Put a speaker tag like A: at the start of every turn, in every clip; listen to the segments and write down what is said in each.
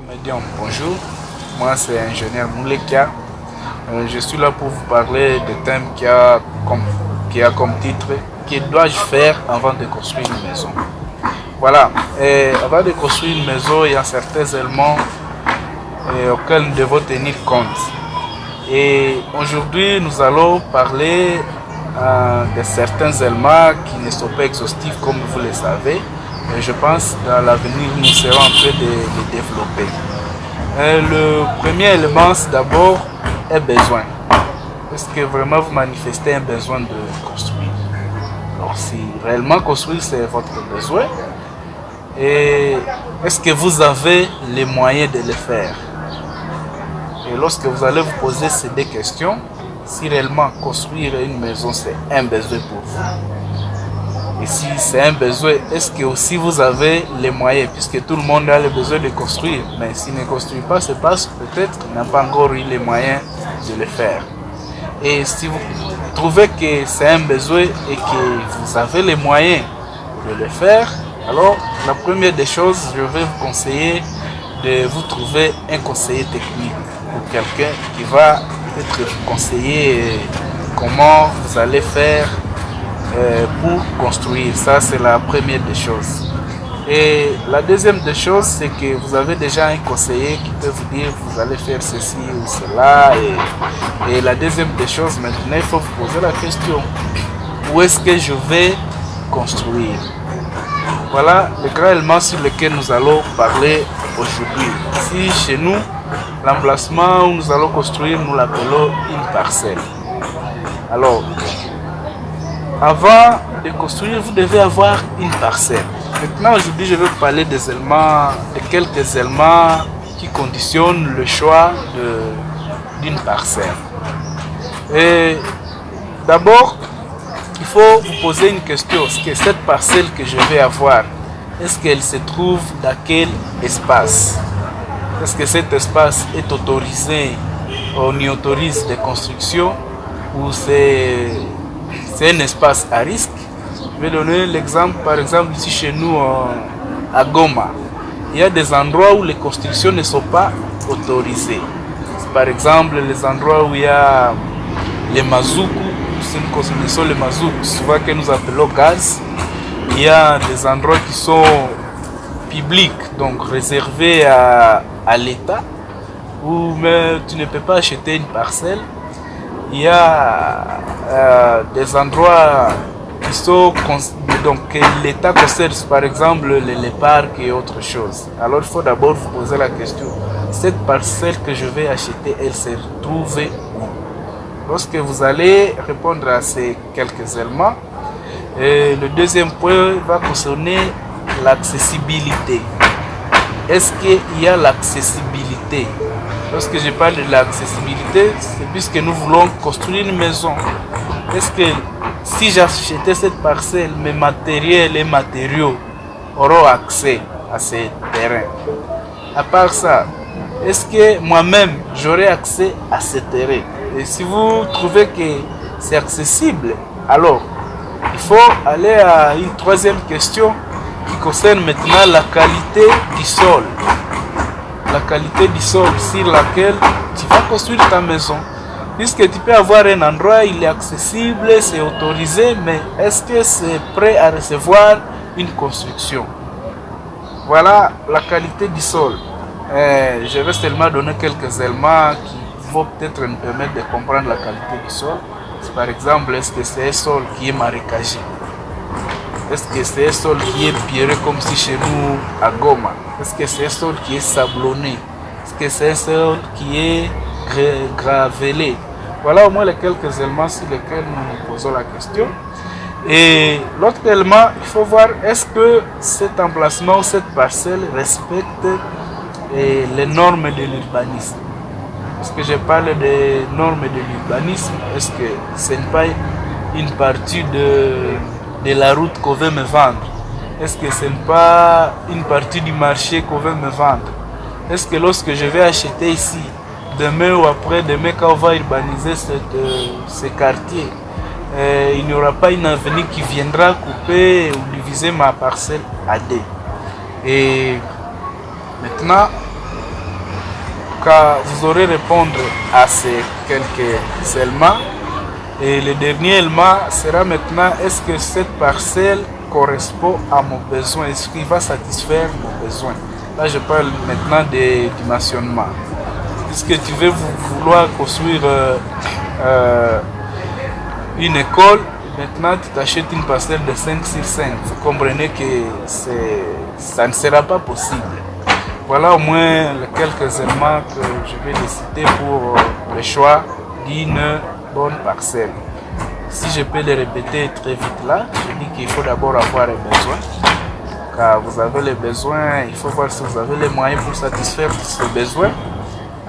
A: Médium, bonjour, moi c'est ingénieur Moulekia. Je suis là pour vous parler de thème qui a comme titre que dois-je faire avant de construire une maison. Voilà, avant de construire une maison, il y a certains éléments auxquels nous devons tenir compte. Et aujourd'hui, nous allons parler de certains éléments qui ne sont pas exhaustifs comme vous le savez. Et je pense que dans l'avenir, nous serons en train de les développer. Le premier élément, c'est d'abord un besoin. Est-ce que vraiment vous manifestez un besoin de construire? Alors, si réellement construire, c'est votre besoin, et est-ce que vous avez les moyens de le faire? Et lorsque vous allez vous poser ces deux questions, si réellement construire une maison, c'est un besoin pour vous, et si c'est un besoin, est-ce que aussi vous avez les moyens, puisque tout le monde a le besoin de construire, mais s'il ne construit pas, c'est parce que peut-être qu'il n'a pas encore eu les moyens de le faire. Et si vous trouvez que c'est un besoin et que vous avez les moyens de le faire, alors la première des choses, je vais vous conseiller de vous trouver un conseiller technique ou quelqu'un qui va peut-être vous conseiller comment vous allez faire pour construire. Ça, c'est la première des choses. Et la deuxième des choses, c'est que vous avez déjà un conseiller qui peut vous dire vous allez faire ceci ou cela. Et la deuxième des choses, maintenant, il faut vous poser la question: où est-ce que je vais construire? Voilà le grand élément sur lequel nous allons parler aujourd'hui. Ici, chez nous, l'emplacement où nous allons construire, nous l'appelons une parcelle. Alors, avant de construire, vous devez avoir une parcelle. Maintenant, aujourd'hui, je vais vous parler des éléments, de quelques éléments qui conditionnent le choix d'une parcelle. Et d'abord, il faut vous poser une question: est-ce que cette parcelle que je vais avoir, est-ce qu'elle se trouve dans quel espace? Est-ce que cet espace est autorisé, on y autorise des constructions, ou c'est un espace à risque? Je vais donner l'exemple, par exemple ici chez nous à Goma, il y a des endroits où les constructions ne sont pas autorisées. Par exemple les endroits où il y a les mazoukou, si nous connaissons les mazoukou, souvent que nous appelons gaz. Il y a des endroits qui sont publics, donc réservés à l'État, où mais tu ne peux pas acheter une parcelle. Il y a des endroits qui sont donc que l'État concerne, par exemple les parcs et autre chose. Alors il faut d'abord vous poser la question: cette parcelle que je vais acheter, elle se trouve où? Lorsque vous allez répondre à ces quelques éléments, le deuxième point va concerner l'accessibilité. Est-ce qu'il y a l'accessibilité? Lorsque je parle de l'accessibilité, c'est puisque nous voulons construire une maison. Est-ce que si j'achetais cette parcelle, mes matériels et matériaux auront accès à ces terrains? À part ça, est-ce que moi-même j'aurai accès à ces terrains? Et si vous trouvez que c'est accessible, alors il faut aller à une troisième question qui concerne maintenant la qualité du sol. La qualité du sol sur laquelle tu vas construire ta maison. Puisque tu peux avoir un endroit, il est accessible, c'est autorisé, mais est-ce que c'est prêt à recevoir une construction? Voilà la qualité du sol. Je vais seulement donner quelques éléments qui vont peut-être nous permettre de comprendre la qualité du sol. Par exemple, est-ce que c'est un sol qui est marécagé? Est-ce que c'est un sol qui est pierreux comme si chez nous à Goma? Est-ce que c'est un sol qui est sablonné? Est-ce que c'est un sol qui est gravelé? Voilà au moins les quelques éléments sur lesquels nous nous posons la question. Et l'autre élément, il faut voir: est-ce que cet emplacement ou cette parcelle respecte les normes de l'urbanisme? Est-ce que je parle des normes de l'urbanisme? Est-ce que ce n'est pas une partie de la route qu'on veut me vendre? Est-ce que ce n'est pas une partie du marché qu'on veut me vendre? Est-ce que lorsque je vais acheter ici, demain ou après-demain, quand on va urbaniser ce quartier, il n'y aura pas une avenue qui viendra couper ou diviser ma parcelle à deux? Et maintenant, vous aurez répondre à ces quelques éléments. Et le dernier élément sera maintenant, est-ce que cette parcelle correspond à mon besoin? Est-ce qu'il va satisfaire mon besoin? Là, je parle maintenant des dimensionnements. Puisque tu veux vouloir construire une école, maintenant tu t'achètes une parcelle de 5 sur 5. Vous comprenez que ça ne sera pas possible. Voilà au moins les quelques éléments que je vais les citer pour le choix d'une bonne parcelle. Si je peux les répéter très vite là, je dis qu'il faut d'abord avoir les besoins. Car vous avez les besoins, il faut voir si vous avez les moyens pour satisfaire ces besoins.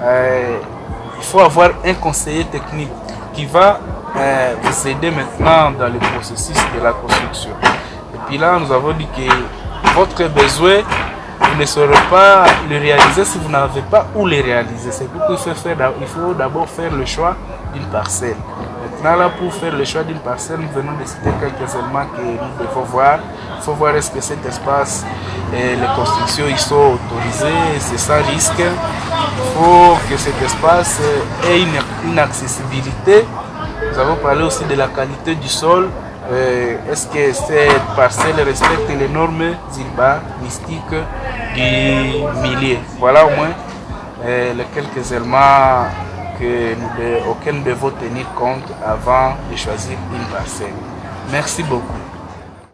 A: Il faut avoir un conseiller technique qui va vous aider maintenant dans le processus de la construction. Et puis là, nous avons dit que votre besoin, vous ne saurez pas le réaliser si vous n'avez pas où le réaliser. C'est pourquoi il faut d'abord faire le choix d'une parcelle. Maintenant, là, pour faire le choix d'une parcelle, nous venons de citer quelques éléments que nous devons voir. Il faut voir est-ce que cet espace et les constructions ils sont autorisées, c'est sans risque. Il faut que cet espace ait une accessibilité. Nous avons parlé aussi de la qualité du sol. Est-ce que cette parcelle respecte les normes urbanistiques du milieu? Voilà au moins les quelques éléments auxquels nous devons tenir compte avant de choisir une parcelle. Merci beaucoup.